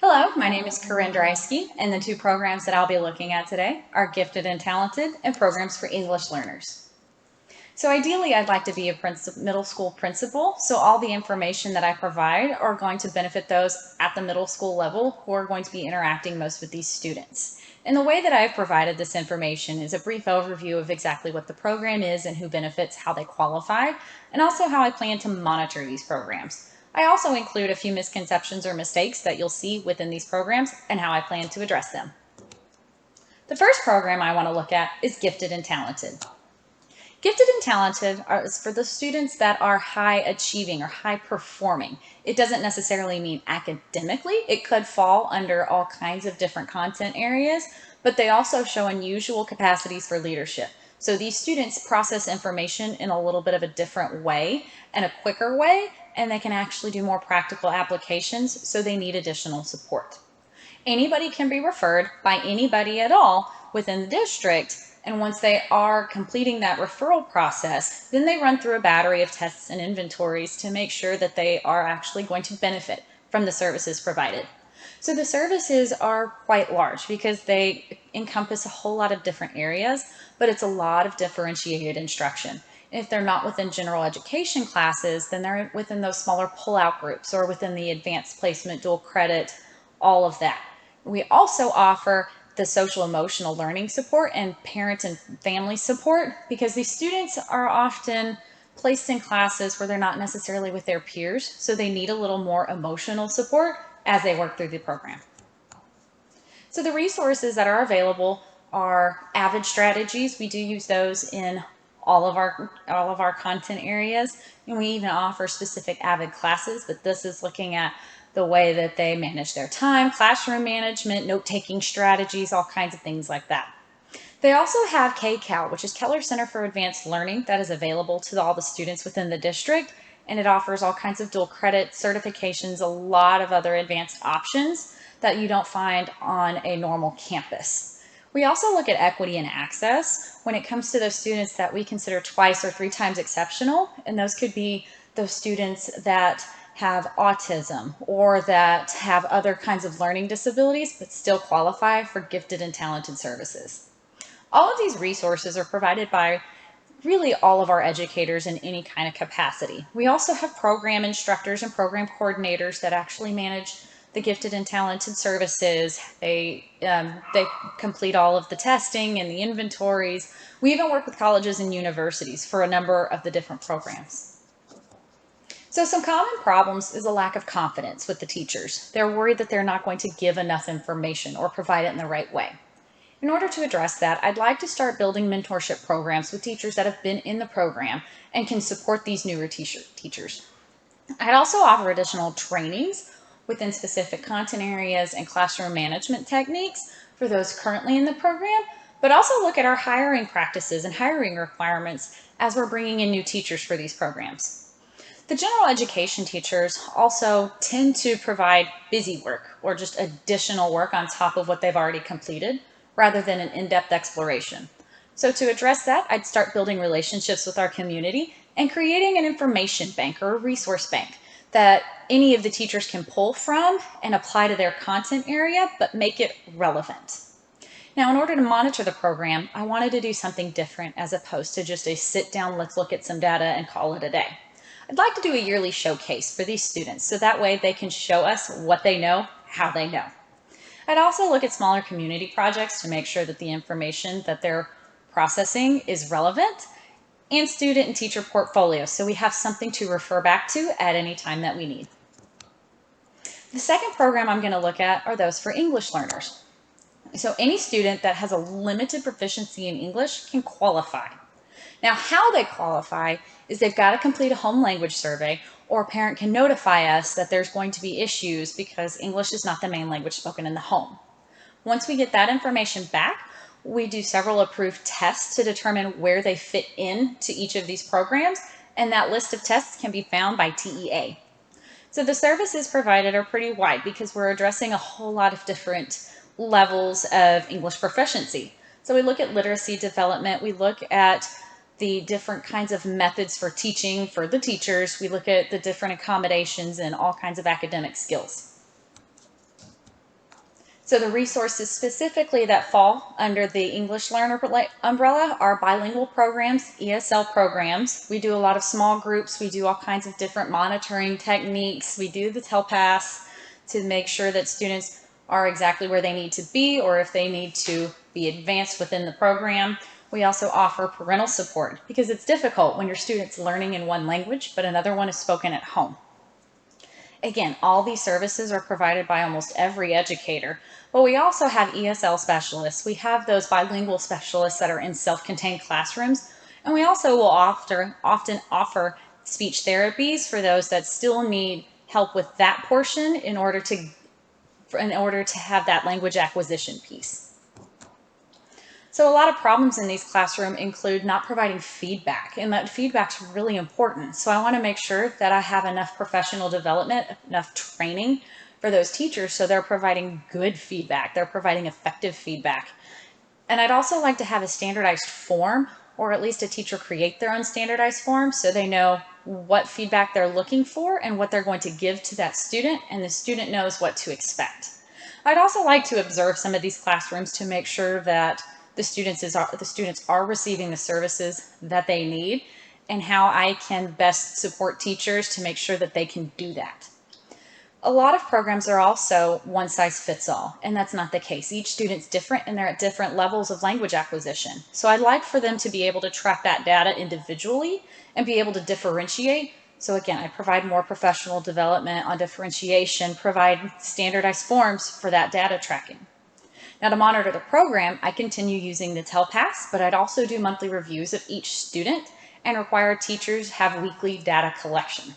Hello, my name is Corinne Dreisky, and the two programs that I'll be looking at today are Gifted and Talented and Programs for English Learners. So ideally, I'd like to be a middle school principal, so all the information that I provide are going to benefit those at the middle school level who are going to be interacting most with these students. And the way that I've provided this information is a brief overview of exactly what the program is and who benefits, how they qualify, and also how I plan to monitor these programs. I also include a few misconceptions or mistakes that you'll see within these programs and how I plan to address them. The first program I want to look at is Gifted and Talented. Gifted and Talented is for the students that are high achieving or high performing. It doesn't necessarily mean academically. It could fall under all kinds of different content areas, but they also show unusual capacities for leadership. So these students process information in a little bit of a different way and a quicker way, and they can actually do more practical applications, so they need additional support. Anybody can be referred by anybody at all within the district, and once they are completing that referral process, then they run through a battery of tests and inventories to make sure that they are actually going to benefit from the services provided. So the services are quite large because they encompass a whole lot of different areas, but it's a lot of differentiated instruction. If they're not within general education classes, then they're within those smaller pull-out groups or within the advanced placement, dual credit, all of that. We also offer the social emotional learning support and parent and family support because these students are often placed in classes where they're not necessarily with their peers, so they need a little more emotional support as they work through the program. So the resources that are available are AVID strategies. We do use those in all of our content areas, and we even offer specific AVID classes, but this is looking at the way that they manage their time, classroom management, note-taking strategies, all kinds of things like that. They also have KCAL, which is Keller Center for Advanced Learning, that is available to all the students within the district, and it offers all kinds of dual credit certifications, a lot of other advanced options that you don't find on a normal campus. We also look at equity and access when it comes to those students that we consider twice or three times exceptional, and those could be those students that have autism or that have other kinds of learning disabilities but still qualify for gifted and talented services. All of these resources are provided by really all of our educators in any kind of capacity. We also have program instructors and program coordinators that actually manage the gifted and talented services. They complete all of the testing and the inventories. We even work with colleges and universities for a number of the different programs. So some common problems is a lack of confidence with the teachers. They're worried that they're not going to give enough information or provide it in the right way. In order to address that, I'd like to start building mentorship programs with teachers that have been in the program and can support these newer teachers. I'd also offer additional trainings within specific content areas and classroom management techniques for those currently in the program, but also look at our hiring practices and hiring requirements as we're bringing in new teachers for these programs. The general education teachers also tend to provide busy work or just additional work on top of what they've already completed rather than an in-depth exploration. So to address that, I'd start building relationships with our community and creating an information bank or a resource bank that any of the teachers can pull from and apply to their content area, but make it relevant. Now, in order to monitor the program, I wanted to do something different as opposed to just a sit down, let's look at some data and call it a day. I'd like to do a yearly showcase for these students so that way they can show us what they know, how they know. I'd also look at smaller community projects to make sure that the information that they're processing is relevant, and student and teacher portfolios so we have something to refer back to at any time that we need. The second program I'm going to look at are those for English learners. So any student that has a limited proficiency in English can qualify. Now, how they qualify is they've got to complete a home language survey, or a parent can notify us that there's going to be issues because English is not the main language spoken in the home. Once we get that information back, we do several approved tests to determine where they fit in to each of these programs, and that list of tests can be found by TEA. So the services provided are pretty wide because we're addressing a whole lot of different levels of English proficiency. So we look at literacy development, we look at the different kinds of methods for teaching for the teachers. We look at the different accommodations and all kinds of academic skills. So the resources specifically that fall under the English Learner umbrella are bilingual programs, ESL programs. We do a lot of small groups. We do all kinds of different monitoring techniques. We do the TELPAS to make sure that students are exactly where they need to be, or if they need to be advanced within the program. We also offer parental support because it's difficult when your student's learning in one language, but another one is spoken at home. Again, all these services are provided by almost every educator, but we also have ESL specialists. We have those bilingual specialists that are in self-contained classrooms, and we also will often offer speech therapies for those that still need help with that portion in order to have that language acquisition piece. So a lot of problems in these classrooms include not providing feedback, and that feedback's really important. So I want to make sure that I have enough professional development, enough training for those teachers so they're providing good feedback, they're providing effective feedback. And I'd also like to have a standardized form, or at least a teacher create their own standardized form so they know what feedback they're looking for and what they're going to give to that student, and the student knows what to expect. I'd also like to observe some of these classrooms to make sure that the students are receiving the services that they need, and how I can best support teachers to make sure that they can do that. A lot of programs are also one size fits all, and that's not the case. Each student's different and they're at different levels of language acquisition. So I'd like for them to be able to track that data individually and be able to differentiate. So again, I provide more professional development on differentiation, provide standardized forms for that data tracking. Now, to monitor the program, I continue using the TELPAS, but I'd also do monthly reviews of each student and require teachers have weekly data collection.